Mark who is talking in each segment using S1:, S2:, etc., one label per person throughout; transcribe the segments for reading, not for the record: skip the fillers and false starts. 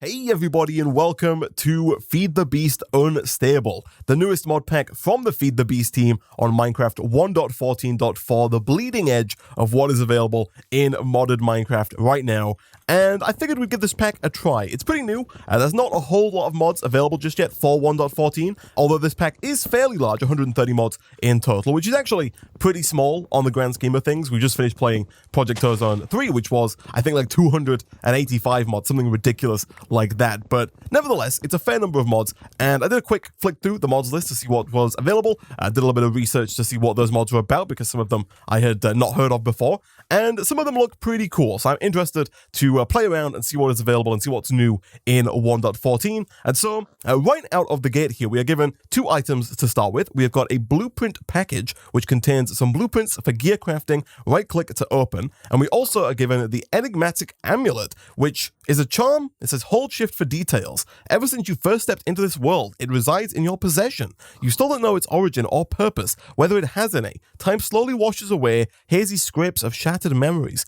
S1: Hey everybody and welcome to Feed the Beast Unstable, the newest mod pack from the Feed the Beast team on Minecraft 1.14.4, the bleeding edge of what is available in modded Minecraft right now. And I figured we'd give this pack a try. It's pretty new, there's not a whole lot of mods available just yet for 1.14, although this pack is fairly large, 130 mods in total, which is actually pretty small on the grand scheme of things. We just finished playing Project Ozone 3, which was, I think, like 285 mods, something ridiculous like that. But nevertheless, it's a fair number of mods, and I did a quick flick through the mods list to see what was available. I did a little bit of research to see what those mods were about, because some of them I had not heard of before, and some of them look pretty cool. So I'm interested to play around and see what is available and see what's new in 1.14. And so right out of the gate here, we are given two items to start with. We have got a blueprint package, which contains some blueprints for gear crafting. Right click to open. And we also are given the Enigmatic Amulet, which is a charm. It says hold shift for details. Ever since you first stepped into this world, it resides in your possession. You still don't know its origin or purpose, whether it has any. Time slowly washes away hazy scrapes of shattered memories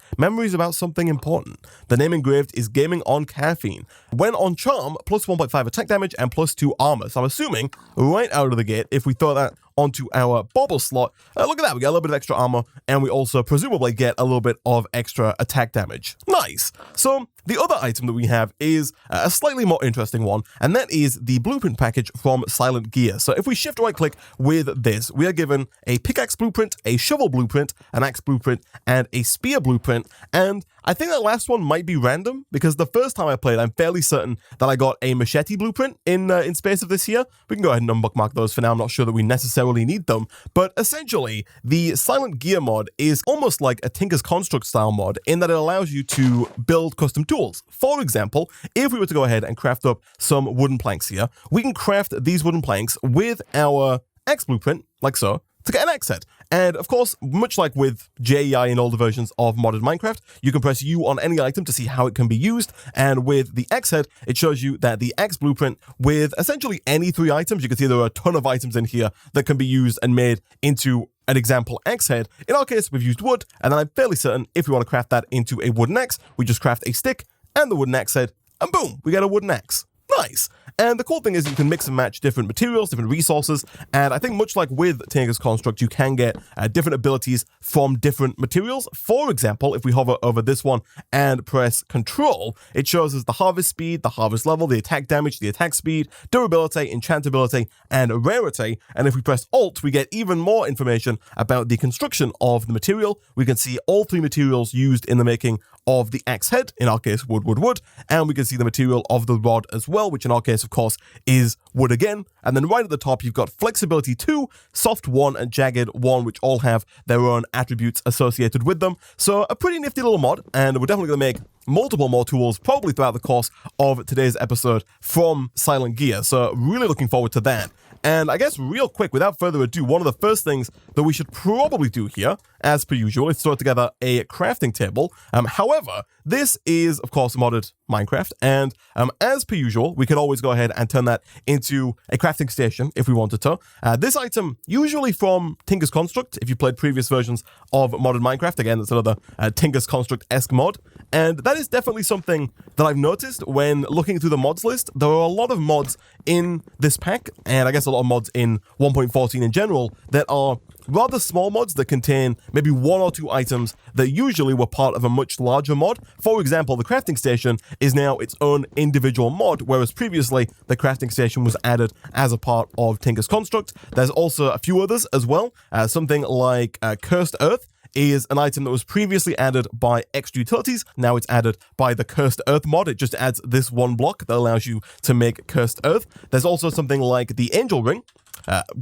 S1: about something important. The name engraved is GamingOnCaffeine. When on charm, plus 1.5 attack damage and plus 2 armor. So I'm assuming right out of the gate, if we throw that onto our bauble slot, look at that, we get a little bit of extra armor, and we also presumably get a little bit of extra attack damage. Nice! So the other item that we have is a slightly more interesting one, and that is the blueprint package from Silent Gear. So if we shift right click with this, we are given a pickaxe blueprint, a shovel blueprint, an axe blueprint, and a spear blueprint. And I think that last one might be random, because the first time I played, I'm fairly certain that I got a machete blueprint in space of this here. We can go ahead and unbookmark those for now. I'm not sure that we necessarily need them, but essentially the Silent Gear mod is almost like a Tinker's Construct style mod in that it allows you to build custom tools. For example, if we were to go ahead and craft up some wooden planks here, we can craft these wooden planks with our axe blueprint, like so, to get an axe head. And of course, much like with JEI in older versions of modded Minecraft, you can press U on any item to see how it can be used. And with the axe head, it shows you that the axe blueprint with essentially any 3 items, you can see there are a ton of items in here that can be used and made into an example axe head. In our case, we've used wood, and then I'm fairly certain if we want to craft that into a wooden axe, we just craft a stick and the wooden axe head, and boom, we get a wooden axe. Nice. And the cool thing is you can mix and match different materials, different resources, and I think much like with Tinker's Construct, you can get different abilities from different materials. For example, if we hover over this one and press Control, it shows us the harvest speed, the harvest level, the attack damage, the attack speed, durability, enchantability, and rarity. And if we press Alt, we get even more information about the construction of the material. We can see all 3 materials used in the making of the axe head, in our case wood, and we can see the material of the rod as well, which in our case of course is wood again. And then right at the top you've got flexibility 2, soft 1, and jagged 1, which all have their own attributes associated with them. So a pretty nifty little mod, and we're definitely going to make multiple more tools probably throughout the course of today's episode from Silent Gear. So really looking forward to that. And I guess real quick, without further ado, one of the first things that we should probably do here, as per usual, is throw together a crafting table. However, this is, of course, modded Minecraft, and as per usual, we could always go ahead and turn that into a crafting station if we wanted to. This item, usually from Tinker's Construct, if you played previous versions of modded Minecraft, again, that's another Tinker's Construct-esque mod, and that is definitely something that I've noticed when looking through the mods list. There are a lot of mods in this pack, and I guess a lot of mods in 1.14 in general, that are rather small mods that contain maybe 1 or 2 items that usually were part of a much larger mod. For example, the crafting station is now its own individual mod, whereas previously the crafting station was added as a part of Tinker's Construct. There's also a few others as well. Something like Cursed Earth is an item that was previously added by Extra Utilities. Now it's added by the Cursed Earth mod. It just adds this one block that allows you to make Cursed Earth. There's also something like the Angel Ring.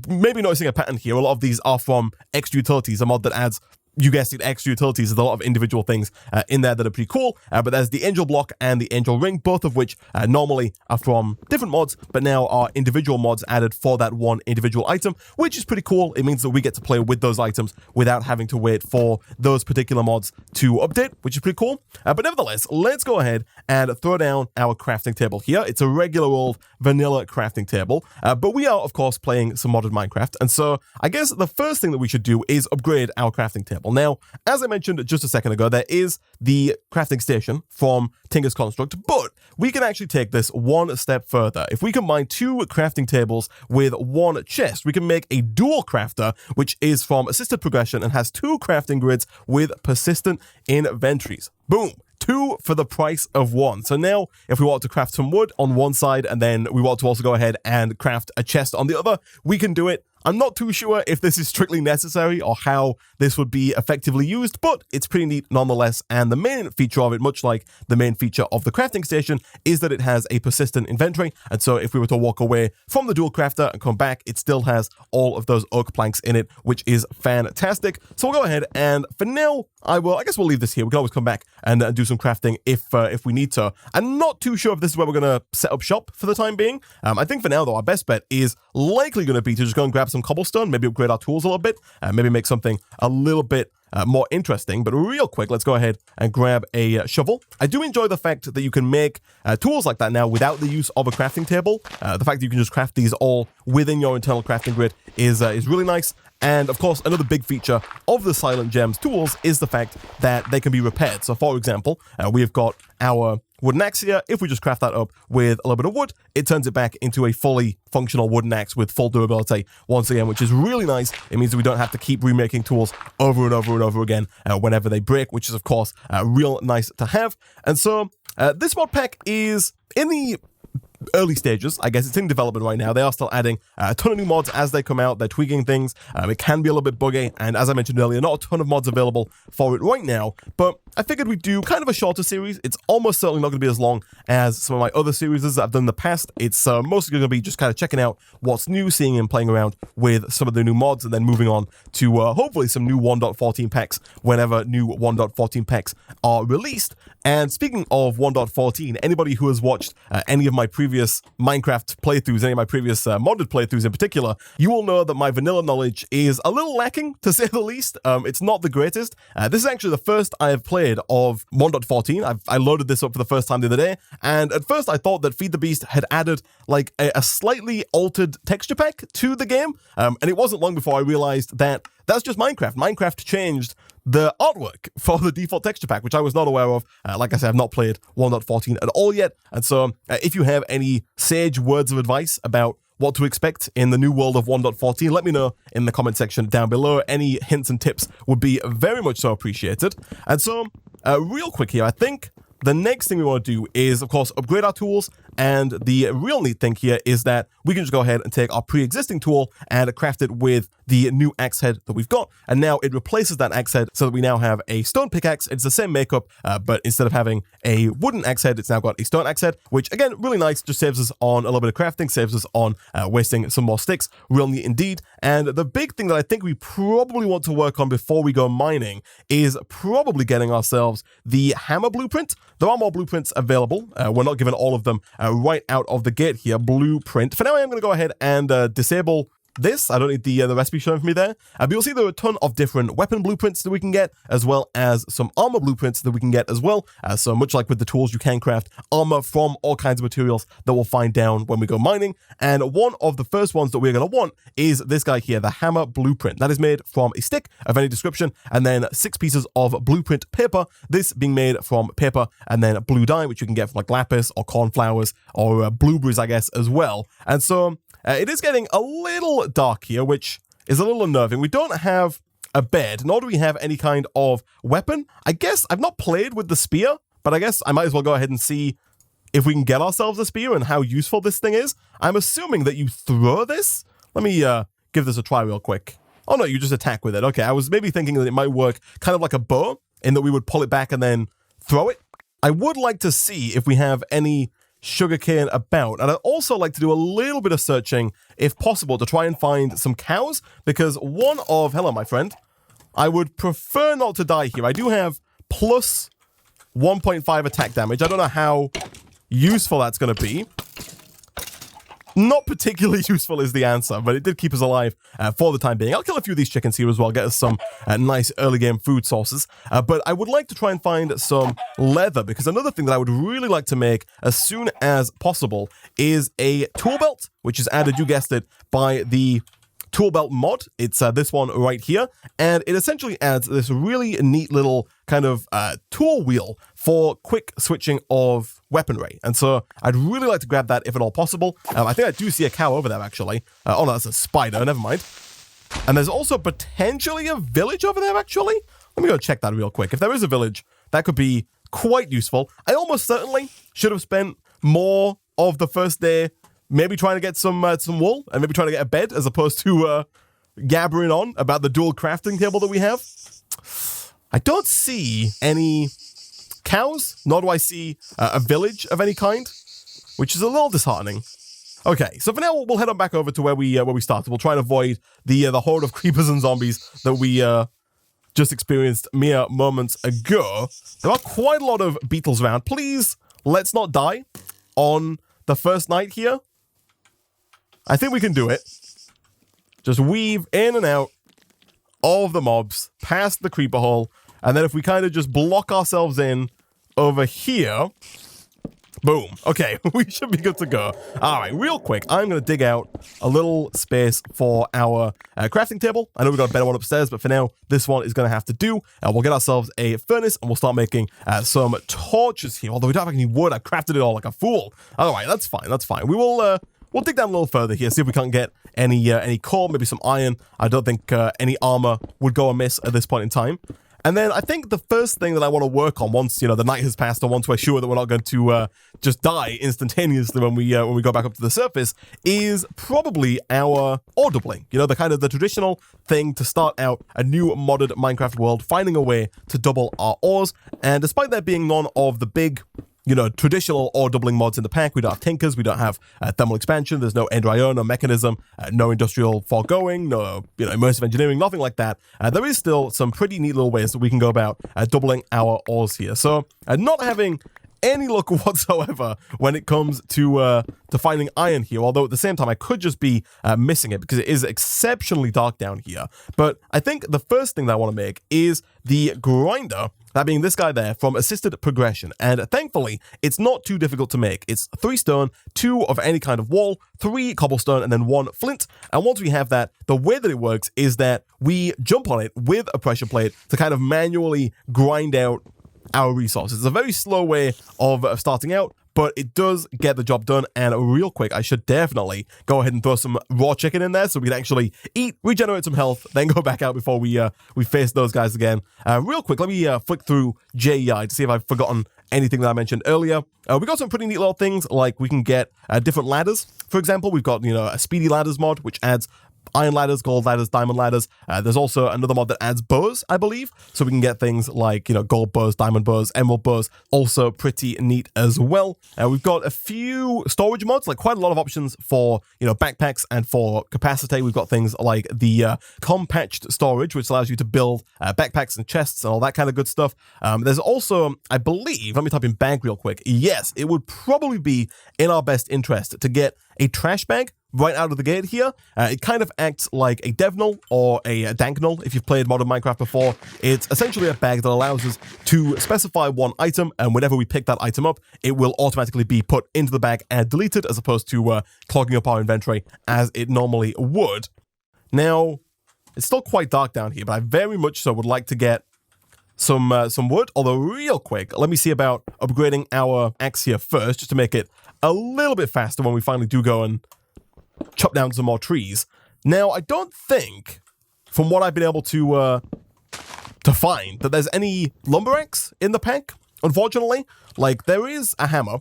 S1: Maybe noticing a pattern here. A lot of these are from Extra Utilities, a mod that adds, you guessed it, Extra Utilities. There's a lot of individual things in there that are pretty cool, but there's the Angel Block and the Angel Ring, both of which normally are from different mods, but now are individual mods added for that one individual item, which is pretty cool. It means that we get to play with those items without having to wait for those particular mods to update, which is pretty cool. But nevertheless, let's go ahead and throw down our crafting table here. It's a regular old vanilla crafting table, but we are, of course, playing some modded Minecraft, and so I guess the first thing that we should do is upgrade our crafting table. table. Now, as I mentioned just a second ago, there is the crafting station from Tinker's Construct, but we can actually take this one step further. If we combine 2 crafting tables with 1 chest, we can make a dual crafter, which is from assisted progression and has 2 crafting grids with persistent inventories. Boom! 2 for the price of 1. So now, if we want to craft some wood on one side and then we want to also go ahead and craft a chest on the other, we can do it. I'm not too sure if this is strictly necessary or how this would be effectively used, but it's pretty neat nonetheless. And the main feature of it, much like the main feature of the crafting station, is that it has a persistent inventory. And so if we were to walk away from the dual crafter and come back, it still has all of those oak planks in it, which is fantastic. So we'll go ahead and for now, I guess we'll leave this here. We can always come back and do some crafting if we need to. I'm not too sure if this is where we're going to set up shop for the time being. I think for now, though, our best bet is likely going to be to just go and grab some cobblestone, maybe upgrade our tools a little bit, maybe make something a little bit more interesting. But real quick, let's go ahead and grab a shovel. I do enjoy the fact that you can make tools like that now without the use of a crafting table. The fact that you can just craft these all within your internal crafting grid is really nice. And of course, another big feature of the Silent Gems tools is the fact that they can be repaired. So for example, we've got our wooden axe here. If we just craft that up with a little bit of wood, it turns it back into a fully functional wooden axe with full durability once again, which is really nice. It means that we don't have to keep remaking tools over and over and over again whenever they break, which is of course real nice to have. And so this mod pack is in the early stages. I guess it's in development right now. They are still adding a ton of new mods as they come out. They're tweaking things. It can be a little bit buggy, and as I mentioned earlier, not a ton of mods available for it right now, but I figured we'd do kind of a shorter series. It's almost certainly not going to be as long as some of my other series that I've done in the past. It's mostly going to be just kind of checking out what's new, seeing and playing around with some of the new mods, and then moving on to hopefully some new 1.14 packs whenever new 1.14 packs are released. And speaking of 1.14, anybody who has watched any of my previous Minecraft playthroughs, any of my previous modded playthroughs in particular, you will know that my vanilla knowledge is a little lacking, to say the least. It's not the greatest. This is actually the first I have played of 1.14. I loaded this up for the first time the other day, and at first I thought that Feed the Beast had added like a slightly altered texture pack to the game, and it wasn't long before I realized that that's just Minecraft. Minecraft changed the artwork for the default texture pack, which I was not aware of. Like I said, I've not played 1.14 at all yet, and so if you have any sage words of advice about what to expect in the new world of 1.14, let me know in the comment section down below. Any hints and tips would be very much so appreciated. And so, real quick here, I think the next thing we want to do is, of course, upgrade our tools. And the real neat thing here is that we can just go ahead and take our pre-existing tool and craft it with the new axe head that we've got. And now it replaces that axe head so that we now have a stone pickaxe. It's the same makeup, but instead of having a wooden axe head, it's now got a stone axe head, which again, really nice, just saves us on a little bit of crafting, saves us on wasting some more sticks. Real neat indeed. And the big thing that I think we probably want to work on before we go mining is probably getting ourselves the hammer blueprint. There are more blueprints available. We're not given all of them right out of the gate here. Blueprint. For now, I am going to go ahead and disable this. I don't need the recipe showing for me there. But you'll see there are a ton of different weapon blueprints that we can get, as well as some armor blueprints that we can get as well. So much like with the tools, you can craft armor from all kinds of materials that we'll find down when we go mining. And one of the first ones that we're going to want is this guy here, the hammer blueprint. That is made from a stick of any description, and then 6 pieces of blueprint paper. This being made from paper and then blue dye, which you can get from like lapis or cornflowers or blueberries, I guess, as well. And so it is getting a little dark here, which is a little unnerving. We don't have a bed, nor do we have any kind of weapon. I guess I've not played with the spear, but I guess I might as well go ahead and see if we can get ourselves a spear and how useful this thing is. I'm assuming that you throw this. Let me give this a try real quick. Oh no, you just attack with it. Okay, I was maybe thinking that it might work kind of like a bow, in that we would pull it back and then throw it. I would like to see if we have any sugarcane about, and I'd also like to do a little bit of searching, if possible, to try and find some cows, because hello my friend, I would prefer not to die here. I do have plus 1.5 attack damage. I don't know how useful that's going to be. Not particularly useful is the answer, but it did keep us alive for the time being. I'll kill a few of these chickens here as well, get us some nice early game food sources. But I would like to try and find some leather, because another thing that I would really like to make as soon as possible is a tool belt, which is added, you guessed it, by the tool belt mod. It's this one right here, and it essentially adds this really neat little kind of tool wheel for quick switching of weaponry. And so I'd really like to grab that if at all possible. I think I do see a cow over there, actually. Oh, no, that's a spider. Never mind. And there's also potentially a village over there, actually. Let me go check that real quick. If there is a village, that could be quite useful. I almost certainly should have spent more of the first day maybe trying to get some wool and maybe trying to get a bed as opposed to gabbering on about the dual crafting table that we have. I don't see any cows, nor do I see a village of any kind, which is a little disheartening. Okay, so for now, we'll head on back over to where we started. We'll try and avoid the horde of creepers and zombies that we just experienced mere moments ago. There are quite a lot of beetles around. Please, let's not die on the first night here. I think we can do it. Just weave in and out of the mobs, past the creeper hole, and then if we kind of just block ourselves in over here, boom. Okay, we should be good to go. All right, real quick, I'm going to dig out a little space for our crafting table. I know we've got a better one upstairs, but for now, this one is going to have to do. We'll get ourselves a furnace, and we'll start making some torches here. Although we don't have any wood, I crafted it all like a fool. All right, that's fine, that's fine. We'll dig down a little further here, see if we can't get any coal, maybe some iron. I don't think any armor would go amiss at this point in time. And then I think the first thing that I want to work on once, the night has passed, or once we're sure that we're not going to just die instantaneously when we go back up to the surface, is probably our ore doubling. The traditional thing to start out a new modded Minecraft world, finding a way to double our ores. And despite there being none of the big traditional ore doubling mods in the pack, we don't have tinkers, we don't have thermal expansion, there's no ender iron, no mechanism, no industrial foregoing, no immersive engineering, nothing like that. There is still some pretty neat little ways that we can go about doubling our ores here. So not having any luck whatsoever when it comes to finding iron here, although at the same time I could just be missing it because it is exceptionally dark down here. But I think the first thing that I want to make is the grinder, that being this guy there, from Assisted Progression. And thankfully, it's not too difficult to make. It's 3 stone, 2 of any kind of wall, 3 cobblestone, and then 1 flint. And once we have that, the way that it works is that we jump on it with a pressure plate to kind of manually grind out our resources. It's a very slow way of starting out, but it does get the job done. And real quick, I should definitely go ahead and throw some raw chicken in there so we can actually eat, regenerate some health, then go back out before we face those guys again. Real quick, let me flick through JEI to see if I've forgotten anything that I mentioned earlier. We got some pretty neat little things, like we can get different ladders. For example, we've got a speedy ladders mod, which adds iron ladders, gold ladders, diamond ladders. There's also another mod that adds bows, I believe. So we can get things like, gold bows, diamond bows, emerald bows. Also pretty neat as well. We've got a few storage mods, like quite a lot of options for, backpacks and for capacity. We've got things like the compatched storage, which allows you to build backpacks and chests and all that kind of good stuff. There's also, I believe, let me type in bag real quick. Yes, it would probably be in our best interest to get a trash bag right out of the gate here. It kind of acts like a devnal or a danknal if you've played modern Minecraft before. It's essentially a bag that allows us to specify one item, and whenever we pick that item up, it will automatically be put into the bag and deleted, as opposed to clogging up our inventory as it normally would. Now, it's still quite dark down here, but I very much so would like to get some wood, although real quick, let me see about upgrading our axe here first, just to make it a little bit faster when we finally do go and chop down some more trees. Now, I don't think, from what I've been able to find, that there's any lumber axe in the pack, unfortunately. Like, there is a hammer,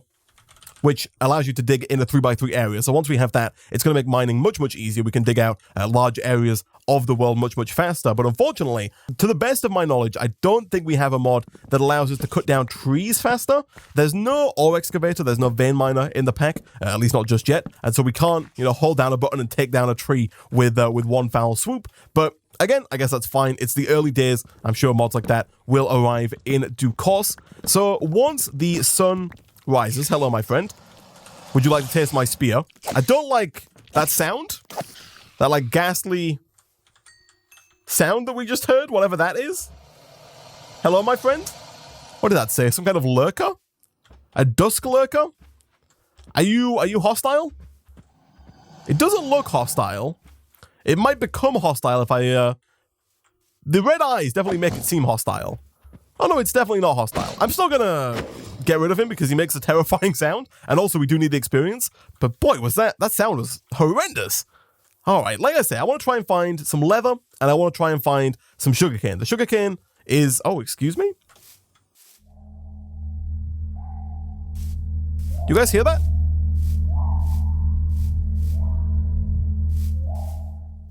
S1: which allows you to dig in a 3x3 area. So once we have that, it's going to make mining much, much easier. We can dig out large areas of the world much, much faster. But unfortunately, to the best of my knowledge, I don't think we have a mod that allows us to cut down trees faster. There's no ore excavator, there's no vein miner in the pack, at least not just yet. And so we can't, hold down a button and take down a tree with one foul swoop. But again, I guess that's fine. It's the early days. I'm sure mods like that will arrive in due course. So once the sun rises, hello, my friend. Would you like to taste my spear? I don't like that sound. That, ghastly sound that we just heard, whatever that is. Hello, my friend. What did that say? Some kind of lurker? A dusk lurker? Are you hostile? It doesn't look hostile. It might become hostile if I, the red eyes definitely make it seem hostile. Oh no, it's definitely not hostile. I'm still gonna get rid of him because he makes a terrifying sound, and also we do need the experience. But boy, that sound was horrendous. All right, like I say, I want to try and find some leather, and I want to try and find some sugarcane. The sugarcane is, oh, excuse me? You guys hear that?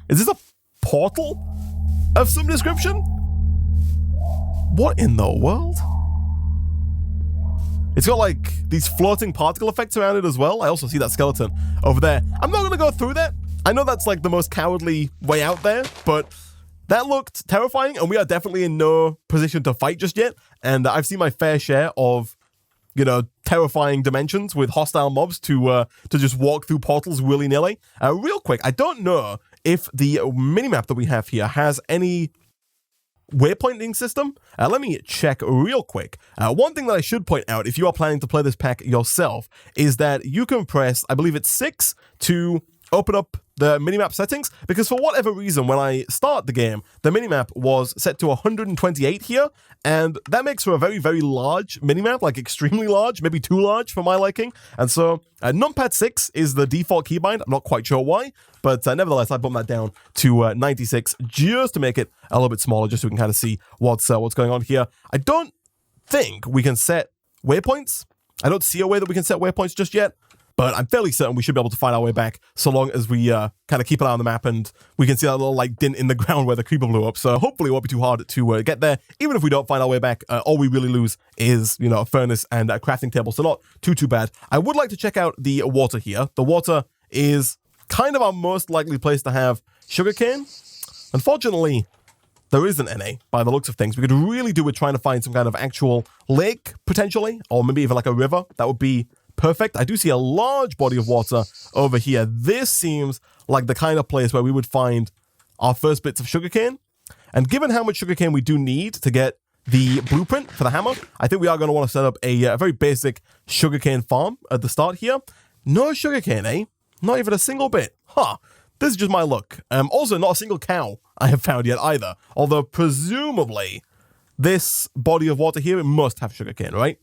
S1: Is this a portal of some description? What in the world? It's got like these floating particle effects around it as well. I also see that skeleton over there. I'm not gonna go through that. I know that's like the most cowardly way out there, but that looked terrifying, and we are definitely in no position to fight just yet. And I've seen my fair share of, you know, terrifying dimensions with hostile mobs to just walk through portals willy-nilly. Real quick, I don't know if the minimap that we have here has any waypointing system. Let me check real quick. One thing that I should point out, if you are planning to play this pack yourself, is that you can press, I believe it's 6 to open up the minimap settings, because for whatever reason, when I start the game, the minimap was set to 128 here, and that makes for a very, very large minimap, like extremely large, maybe too large for my liking. And so numpad 6 is the default keybind. I'm not quite sure why, but nevertheless, I bumped that down to 96 just to make it a little bit smaller, just so we can kind of see what's going on here. I don't think we can set waypoints. I don't see a way that we can set waypoints just yet, but I'm fairly certain we should be able to find our way back so long as we kind of keep an eye on the map and we can see that little like dint in the ground where the creeper blew up. So hopefully it won't be too hard to get there. Even if we don't find our way back, all we really lose is, you know, a furnace and a crafting table. So not too bad. I would like to check out the water here. The water is kind of our most likely place to have sugarcane. Unfortunately, there isn't any by the looks of things. We could really do with trying to find some kind of actual lake potentially, or maybe even like a river. That would be perfect. I do see a large body of water over here. This seems like the kind of place where we would find our first bits of sugarcane. And given how much sugarcane we do need to get the blueprint for the hammer, I think we are going to want to set up a very basic sugarcane farm at the start here. No sugarcane, eh? Not even a single bit. Huh. This is just my luck. Also, not a single cow I have found yet either. Although, presumably, this body of water here, it must have sugarcane, right?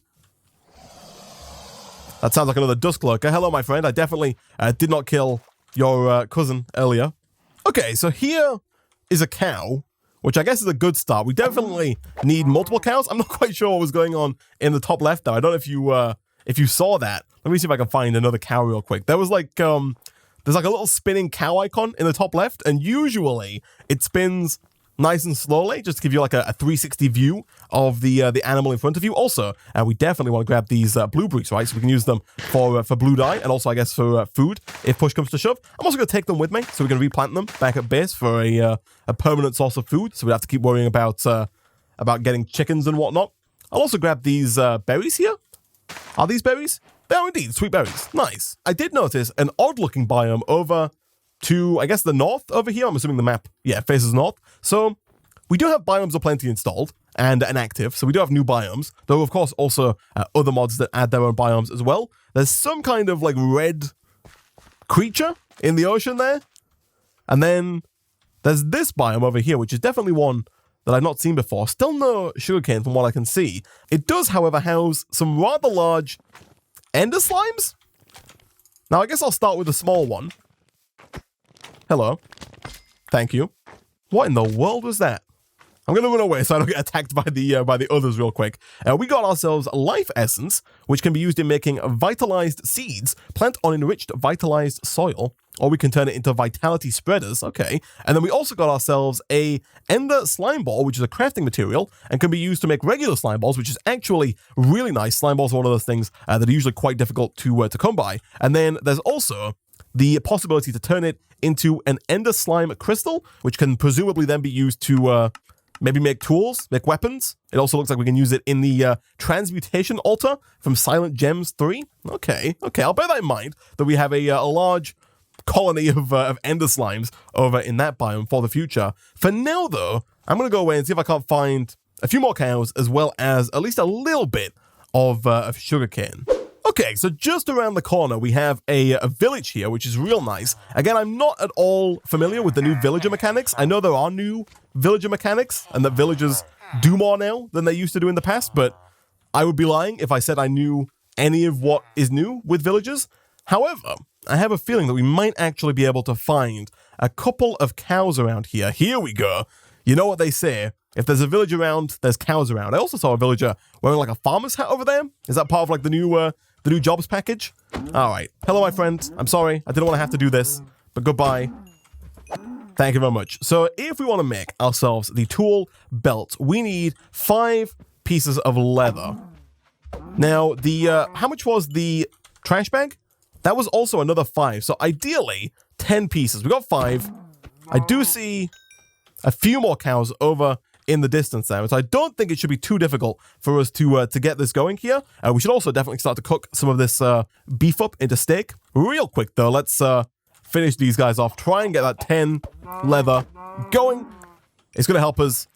S1: That sounds like another dusk lurker. Hello, my friend. I definitely did not kill your cousin earlier. Okay, so here is a cow, which I guess is a good start. We definitely need multiple cows. I'm not quite sure what was going on in the top left, though. I don't know if you saw that. Let me see if I can find another cow real quick. There was like, there's like a little spinning cow icon in the top left, and usually it spins nice and slowly, just to give you like a 360 view of the animal in front of you. Also, we definitely want to grab these blueberries, right? So we can use them for blue dye, and also I guess for food if push comes to shove. I'm also going to take them with me, so we can replant them back at base for a permanent source of food. So we don't have to keep worrying about getting chickens and whatnot. I'll also grab these berries here. Are these berries? They are indeed sweet berries. Nice. I did notice an odd-looking biome over to, I guess, the north over here. I'm assuming the map, yeah, faces north. So we do have biomes aplenty installed and active. So we do have new biomes, though, of course, also other mods that add their own biomes as well. There's some kind of like red creature in the ocean there. And then there's this biome over here, which is definitely one that I've not seen before. Still no sugarcane from what I can see. It does, however, house some rather large ender slimes. Now, I guess I'll start with the small one. Hello. Thank you. What in the world was that? I'm going to run away so I don't get attacked by the others real quick. We got ourselves life essence, which can be used in making vitalized seeds, plant on enriched vitalized soil, or we can turn it into vitality spreaders. Okay. And then we also got ourselves a ender slime ball, which is a crafting material and can be used to make regular slime balls, which is actually really nice. Slime balls are one of those things that are usually quite difficult to come by. And then there's also the possibility to turn it into an ender slime crystal, which can presumably then be used to maybe make tools, make weapons. It also looks like we can use it in the transmutation altar from Silent Gems 3. Okay, I'll bear that in mind, that we have a large colony of ender slimes over in that biome for the future. For now, though, I'm going to go away and see if I can't find a few more cows, as well as at least a little bit of sugarcane. Okay, so just around the corner, we have a village here, which is real nice. Again, I'm not at all familiar with the new villager mechanics. I know there are new villager mechanics, and that villagers do more now than they used to do in the past, but I would be lying if I said I knew any of what is new with villagers. However, I have a feeling that we might actually be able to find a couple of cows around here. Here we go. You know what they say. If there's a village around, there's cows around. I also saw a villager wearing like a farmer's hat over there. Is that part of like the new jobs package? All right. Hello, my friend. I'm sorry. I didn't want to have to do this, but goodbye. Thank you very much. So if we want to make ourselves the tool belt, we need 5 pieces of leather. Now, how much was the trash bag? That was also another 5. So ideally, 10 pieces. We got 5. I do see a few more cows over in the distance there. So I don't think it should be too difficult for us to get this going here. We should also definitely start to cook some of this beef up into steak. Real quick, though, let's finish these guys off. Try and get that 10 leather going. It's going to help us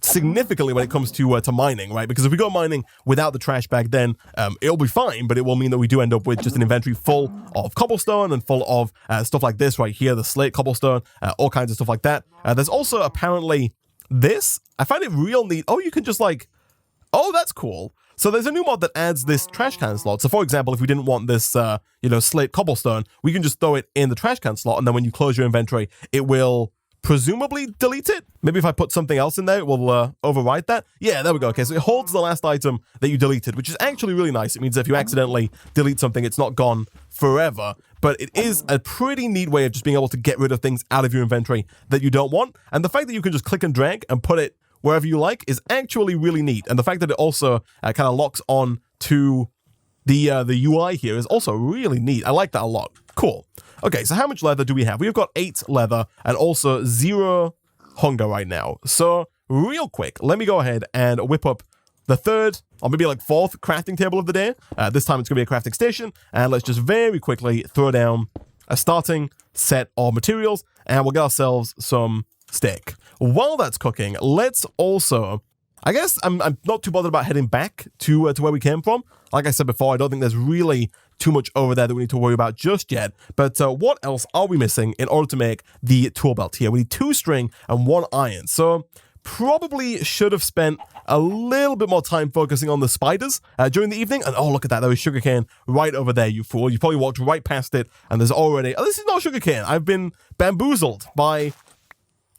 S1: significantly when it comes to mining, right? Because if we go mining without the trash bag, then it'll be fine, but it will mean that we do end up with just an inventory full of cobblestone and full of stuff like this right here, the slate cobblestone, all kinds of stuff like that. There's also apparently this. I find it real neat. Oh, you can just like, oh, that's cool. So there's a new mod that adds this trash can slot. So for example, if we didn't want this, slate cobblestone, we can just throw it in the trash can slot, and then when you close your inventory, it will presumably delete it. Maybe if I put something else in there, it will override that. Yeah, there we go. Okay, so it holds the last item that you deleted, which is actually really nice. It means if you accidentally delete something, it's not gone forever. But it is a pretty neat way of just being able to get rid of things out of your inventory that you don't want. And the fact that you can just click and drag and put it wherever you like is actually really neat. And the fact that it also kind of locks on to the UI here is also really neat. I like that a lot. Cool. Okay, so how much leather do we have? We've got 8 leather and also 0 hunger right now. So real quick, let me go ahead and whip up the 3rd, or maybe like 4th crafting table of the day. This time it's going to be a crafting station. And let's just very quickly throw down a starting set of materials, and we'll get ourselves some steak. While that's cooking, let's also, I guess I'm not too bothered about heading back to where we came from. Like I said before, I don't think there's really too much over there that we need to worry about just yet. But what else are we missing in order to make the tool belt here? We need 2 string and 1 iron. So probably should have spent a little bit more time focusing on the spiders during the evening. And oh, look at that. There was sugarcane right over there, you fool. You probably walked right past it, and there's already, oh, this is not sugarcane. I've been bamboozled by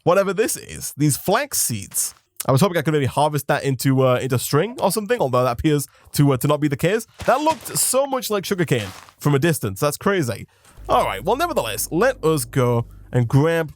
S1: whatever this is. These flax seeds. I was hoping I could maybe harvest that into string or something, although that appears to not be the case. That looked so much like sugarcane from a distance. That's crazy. All right, well, nevertheless, let us go and grab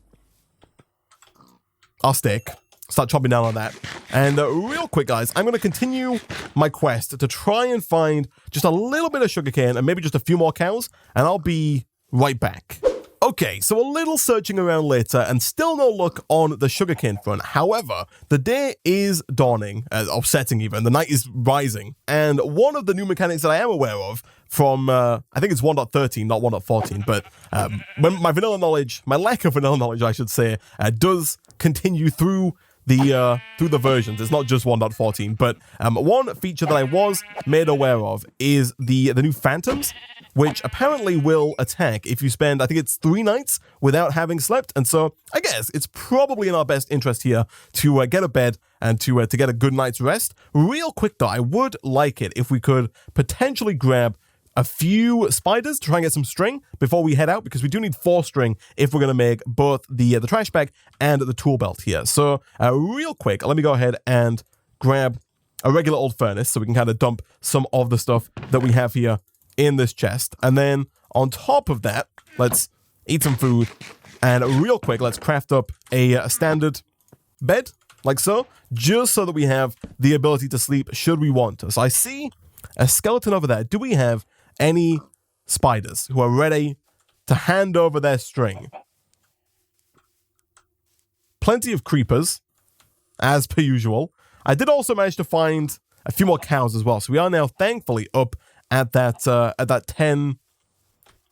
S1: our steak, start chopping down on that. And real quick, guys, I'm going to continue my quest to try and find just a little bit of sugarcane and maybe just a few more cows, and I'll be right back. Okay, so a little searching around later and still no luck on the sugarcane front. However, the day is dawning, or setting even, the night is rising. And one of the new mechanics that I am aware of from, I think it's 1.13, not 1.14, but when my vanilla knowledge, my lack of vanilla knowledge, I should say, does continue through the versions. It's not just 1.14, but one feature that I was made aware of is the new phantoms, which apparently will attack if you spend, I think it's 3 nights without having slept. And so I guess it's probably in our best interest here to get a bed and to get a good night's rest. Real quick though, I would like it if we could potentially grab a few spiders to try and get some string before we head out, because we do need 4 string if we're going to make both the trash bag and the tool belt here. So real quick, let me go ahead and grab a regular old furnace so we can kind of dump some of the stuff that we have here in this chest. And then on top of that, let's eat some food. And real quick, let's craft up a standard bed, like so, just so that we have the ability to sleep should we want to. So I see a skeleton over there. Do we have any spiders who are ready to hand over their string? Plenty of creepers, as per usual. I did also manage to find a few more cows as well. So we are now thankfully up at that 10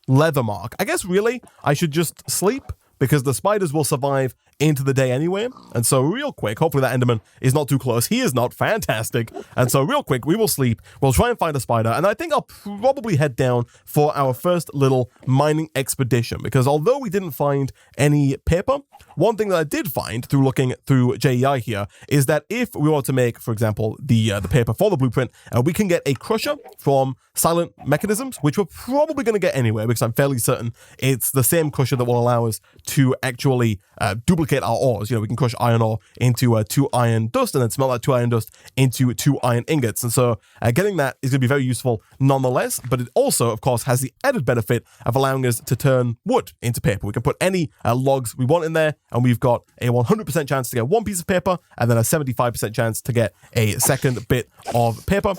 S1: leather mark. I guess really I should just sleep, because the spiders will survive into the day anyway. And so real quick, hopefully that Enderman is not too close. He is not. Fantastic. And so real quick, we will sleep. We'll try and find a spider. And I think I'll probably head down for our first little mining expedition, because although we didn't find any paper, one thing that I did find through looking through JEI here is that if we want to make, for example, the paper for the blueprint, we can get a crusher from Silent Mechanisms, which we're probably going to get anyway, because I'm fairly certain it's the same crusher that will allow us to actually duplicate our ores. You know, we can crush iron ore into 2 iron dust and then smelt that 2 iron dust into 2 iron ingots. And so getting that is going to be very useful nonetheless, but it also, of course, has the added benefit of allowing us to turn wood into paper. We can put any logs we want in there, and we've got a 100% chance to get 1 piece of paper and then a 75% chance to get a second bit of paper.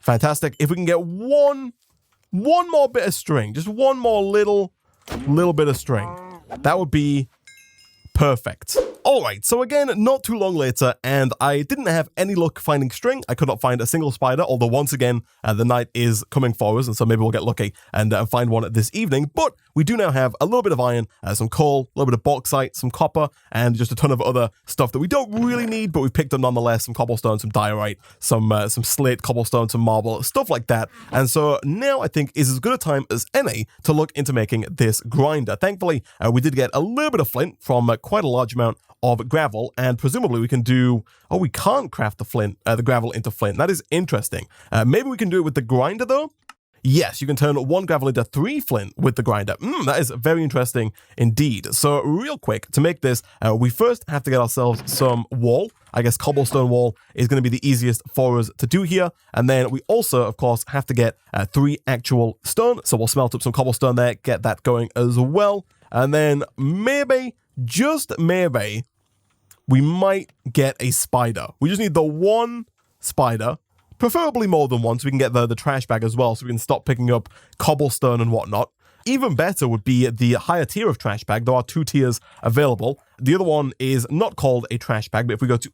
S1: Fantastic. If we can get one more bit of string, just one more little bit of string, that would be perfect. All right, so again, not too long later, and I didn't have any luck finding string. I could not find a single spider, although once again, the night is coming for us, and so maybe we'll get lucky and find one this evening. But we do now have a little bit of iron, some coal, a little bit of bauxite, some copper, and just a ton of other stuff that we don't really need, but we've picked up nonetheless. Some cobblestone, some diorite, some slate cobblestone, some marble, stuff like that. And so now I think is as good a time as any to look into making this grinder. Thankfully, we did get a little bit of flint from quite a large amount of gravel, and presumably we can do... Oh, we can't craft the gravel into flint. That is interesting. Maybe we can do it with the grinder, though? Yes, you can turn 1 gravel into 3 flint with the grinder. That is very interesting indeed. So real quick, to make this, we first have to get ourselves some wool. I guess cobblestone wool is going to be the easiest for us to do here. And then we also, of course, have to get 3 actual stone. So we'll smelt up some cobblestone there, get that going as well. And then maybe, just maybe, we might get a spider. We just need the 1 spider, preferably more than 1, so we can get the trash bag as well, so we can stop picking up cobblestone and whatnot. Even better would be the higher tier of trash bag. There are 2 tiers available. The other one is not called a trash bag, but if we go to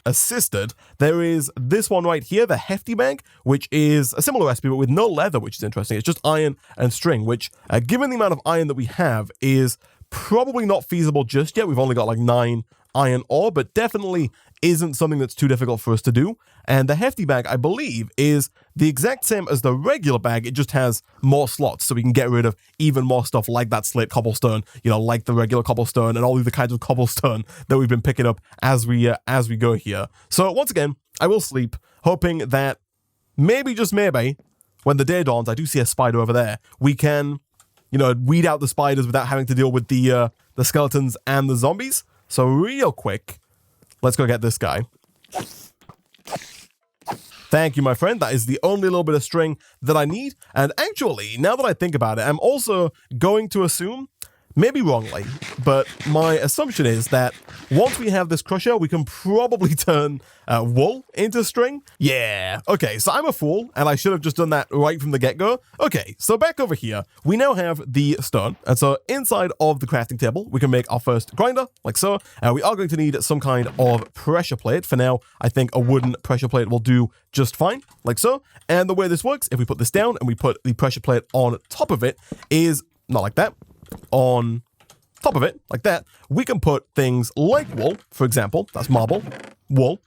S1: assisted, there is this one right here, the Hefty Bank, which is a similar recipe, but with no leather, which is interesting. It's just iron and string, which, given the amount of iron that we have, is probably not feasible just yet. We've only got like 9 iron ore, but definitely isn't something that's too difficult for us to do. And the Hefty bag, I believe, is the exact same as the regular bag. It just has more slots, so we can get rid of even more stuff like that slate cobblestone, you know, like the regular cobblestone and all the kinds of cobblestone that we've been picking up as we go here. So once again, I will sleep, hoping that maybe, just maybe, when the day dawns, I do see a spider over there, we can, you know, weed out the spiders without having to deal with the skeletons and the zombies. So real quick, let's go get this guy. Thank you, my friend. That is the only little bit of string that I need. And actually, now that I think about it, I'm also going to assume, maybe wrongly, but my assumption is that once we have this crusher, we can probably turn wool into string. Yeah. Okay, so I'm a fool, and I should have just done that right from the get-go. Okay, so back over here, we now have the stone. And so inside of the crafting table, we can make our first grinder, like so. We are going to need some kind of pressure plate. For now, I think a wooden pressure plate will do just fine, like so. And the way this works, if we put this down and we put the pressure plate on top of it, is not like that. On top of it, like that, we can put things like wool, for example, that's marble, wool,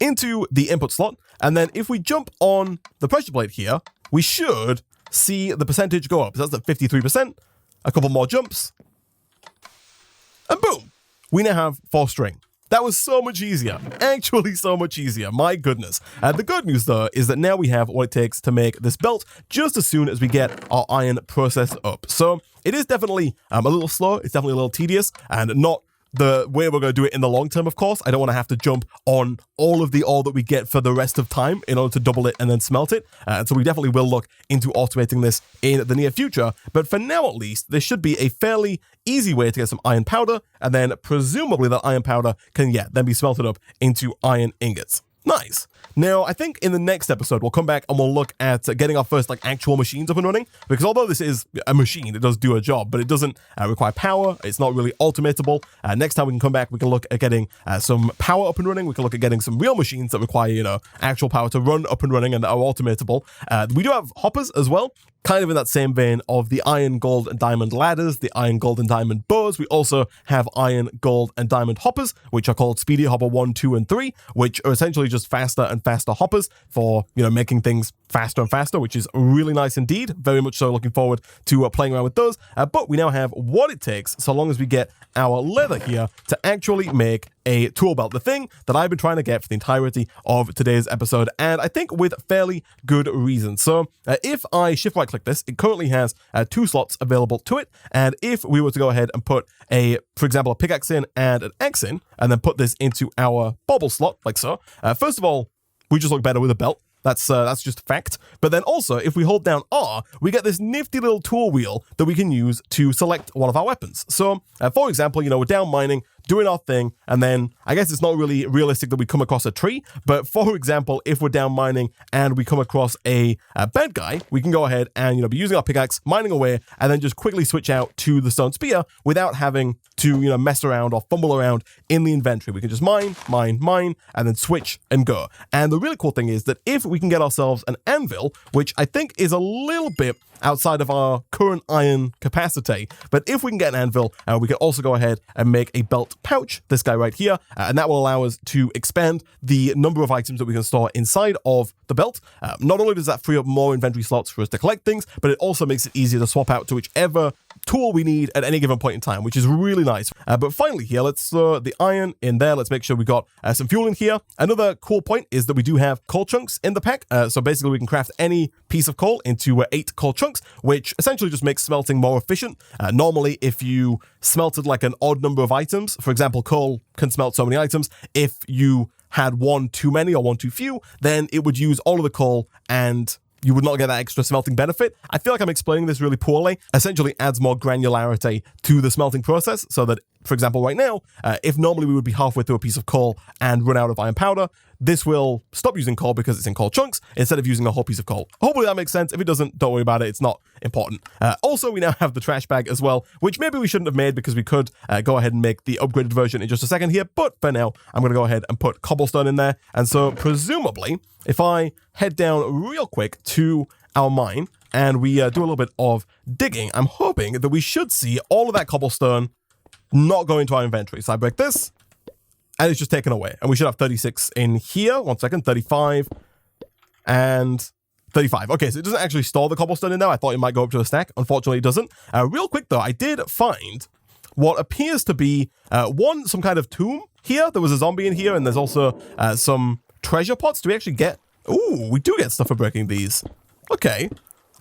S1: into the input slot. And then if we jump on the pressure plate here, we should see the percentage go up. So that's at 53%, a couple more jumps, and boom, we now have 4 string. That was so much easier. Actually, so much easier. My goodness. The good news, though, is that now we have what it takes to make this belt just as soon as we get our iron processed up. So it is definitely a little slow. It's definitely a little tedious, and not the way we're going to do it in the long term, of course. I don't want to have to jump on all of the ore that we get for the rest of time in order to double it and then smelt it. So we definitely will look into automating this in the near future. But for now, at least, there should be a fairly easy way to get some iron powder, and then presumably that iron powder can, then be smelted up into iron ingots. Nice. Now, I think in the next episode, we'll come back and we'll look at getting our first actual machines up and running, because although this is a machine, it does do a job, but it doesn't require power. It's not really automatable. Next time we can come back, we can look at getting some power up and running. We can look at getting some real machines that require, actual power to run up and running and are automatable. We do have hoppers as well, kind of in that same vein of the iron, gold, and diamond ladders, the iron, gold, and diamond bows. We also have iron, gold, and diamond hoppers, which are called Speedy Hopper 1, 2, and 3, which are essentially just faster and faster hoppers for, making things faster and faster, which is really nice indeed. Very much so looking forward to playing around with those. But we now have what it takes, so long as we get our leather here, to actually make a tool belt, the thing that I've been trying to get for the entirety of today's episode, and I think with fairly good reason. So if I shift right click this, it currently has 2 slots available to it, and if we were to go ahead and put for example, a pickaxe in and an X in, and then put this into our bobble slot, like so, first of all, we just look better with a belt. That's just a fact. But then also, if we hold down R, we get this nifty little tool wheel that we can use to select one of our weapons. So, for example, we're down mining, doing our thing, and then I guess it's not really realistic that we come across a tree, but for example, if we're down mining and we come across a bad guy, we can go ahead and, be using our pickaxe, mining away, and then just quickly switch out to the stone spear without having to, mess around or fumble around in the inventory. We can just mine, and then switch and go. And the really cool thing is that if we can get ourselves an anvil, which I think is a little bit outside of our current iron capacity, but if we can get an anvil, we can also go ahead and make a belt pouch, this guy right here, and that will allow us to expand the number of items that we can store inside of the belt. Not only does that free up more inventory slots for us to collect things, but it also makes it easier to swap out to whichever tool we need at any given point in time, which is really nice. But finally here, let's throw the iron in there. Let's make sure we got some fuel in here. Another cool point is that we do have coal chunks in the pack. So basically we can craft any piece of coal into 8 coal chunks, which essentially just makes smelting more efficient. Normally, if you smelted like an odd number of items, for example, coal can smelt so many items. If you had one too many or one too few, then it would use all of the coal and you would not get that extra smelting benefit. I feel like I'm explaining this really poorly. Essentially adds more granularity to the smelting process so that, for example, right now, if normally we would be halfway through a piece of coal and run out of iron powder, this will stop using coal because it's in coal chunks instead of using a whole piece of coal. Hopefully that makes sense. If it doesn't, don't worry about it. It's not important. Also, we now have the trash bag as well, which maybe we shouldn't have made because we could go ahead and make the upgraded version in just a second here. But for now, I'm going to go ahead and put cobblestone in there. And so presumably, if I head down real quick to our mine and we do a little bit of digging, I'm hoping that we should see all of that cobblestone not go into our inventory. So I break this, and it's just taken away. And we should have 36 in here. 1 second, 35, and 35. Okay, so it doesn't actually store the cobblestone in there. I thought it might go up to a stack. Unfortunately, it doesn't. Real quick, though, I did find what appears to be, some kind of tomb here. There was a zombie in here, and there's also some treasure pots. Do we actually get... Ooh, we do get stuff for breaking these. Okay.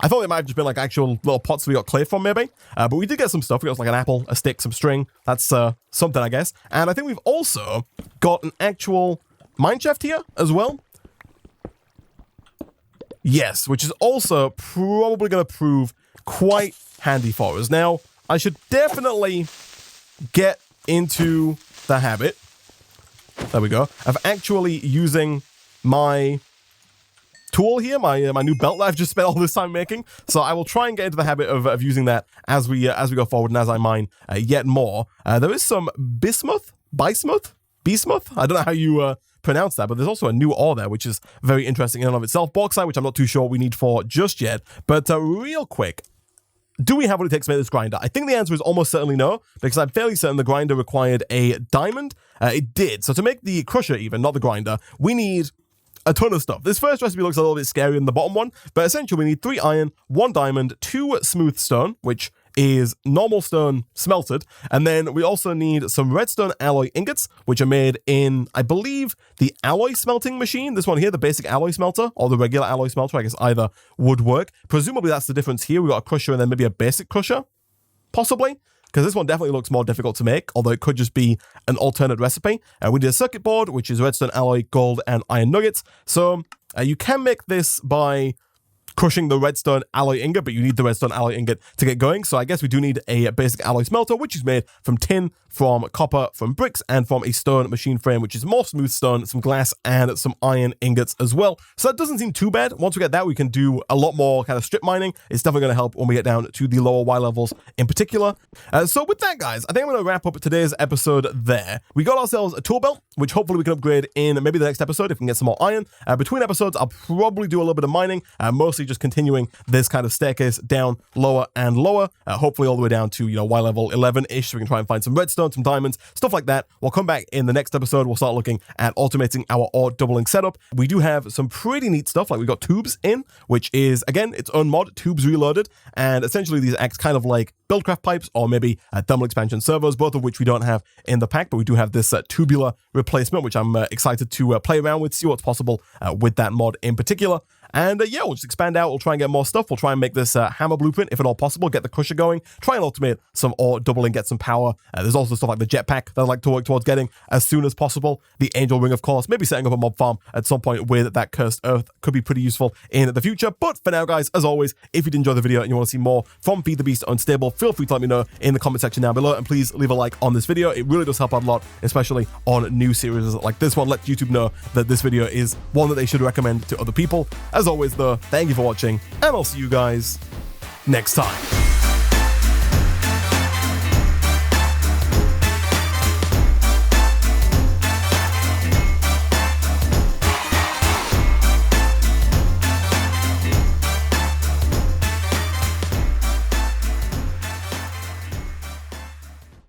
S1: I thought it might have just been like actual little pots we got clay from, maybe. But we did get some stuff. We got like an apple, a stick, some string. That's something, I guess. And I think we've also got an actual mine shaft here as well. Yes, which is also probably going to prove quite handy for us. Now, I should definitely get into the habit, there we go, of actually using my tool here, my new belt that I've just spent all this time making. So I will try and get into the habit of using that as we go forward and as I mine yet more. There is some bismuth. I don't know how you pronounce that, but there's also a new ore there, which is very interesting in and of itself. Bauxite, which I'm not too sure what we need for just yet. But real quick, do we have what it takes to make this grinder? I think the answer is almost certainly no, because I'm fairly certain the grinder required a diamond. It did. So to make the crusher even, not the grinder, we need a ton of stuff. This first recipe looks a little bit scarier than the bottom one, but essentially we need 3 iron, 1 diamond, 2 smooth stone, which is normal stone smelted, and then we also need some redstone alloy ingots, which are made in, I believe, the alloy smelting machine. This one here, the basic alloy smelter, or the regular alloy smelter, I guess either would work. Presumably that's the difference here. We got a crusher and then maybe a basic crusher, possibly, because this one definitely looks more difficult to make, although it could just be an alternate recipe. We need a circuit board, which is redstone alloy, gold, and iron nuggets. So you can make this by crushing the redstone alloy ingot, but you need the redstone alloy ingot to get going. So I guess we do need a basic alloy smelter, which is made from tin, from copper, from bricks, and from a stone machine frame, which is more smooth stone, some glass, and some iron ingots as well. So that doesn't seem too bad. Once we get that, we can do a lot more kind of strip mining. It's definitely going to help when we get down to the lower Y levels in particular. So with that, guys, I think I'm going to wrap up today's episode there. We got ourselves a tool belt, which hopefully we can upgrade in maybe the next episode if we can get some more iron. Between episodes, I'll probably do a little bit of mining, mostly just continuing this kind of staircase down lower and lower, hopefully all the way down to, Y level 11-ish, so we can try and find some redstone, some diamonds, stuff like that. We'll come back in the next episode. We'll start looking at automating our ore doubling setup. We do have some pretty neat stuff, like we've got tubes in, which is, again, its own mod, tubes reloaded, and essentially these act kind of like buildcraft pipes or maybe thermal expansion servos, both of which we don't have in the pack, but we do have this tubular replacement, which I'm excited to play around with, see what's possible with that mod in particular. And yeah, we'll just expand out. We'll try and get more stuff. We'll try and make this hammer blueprint, if at all possible, get the crusher going, try and automate some ore doubling, get some power. There's also stuff like the jetpack that I'd like to work towards getting as soon as possible. The angel ring, of course, maybe setting up a mob farm at some point with that cursed earth could be pretty useful in the future. But for now, guys, as always, if you did enjoy the video and you want to see more from Feed the Beast Unstable, feel free to let me know in the comment section down below, and please leave a like on this video. It really does help out a lot, especially on new series like this one. Let YouTube know that this video is one that they should recommend to other people. As always, though, thank you for watching, and I'll see you guys next time.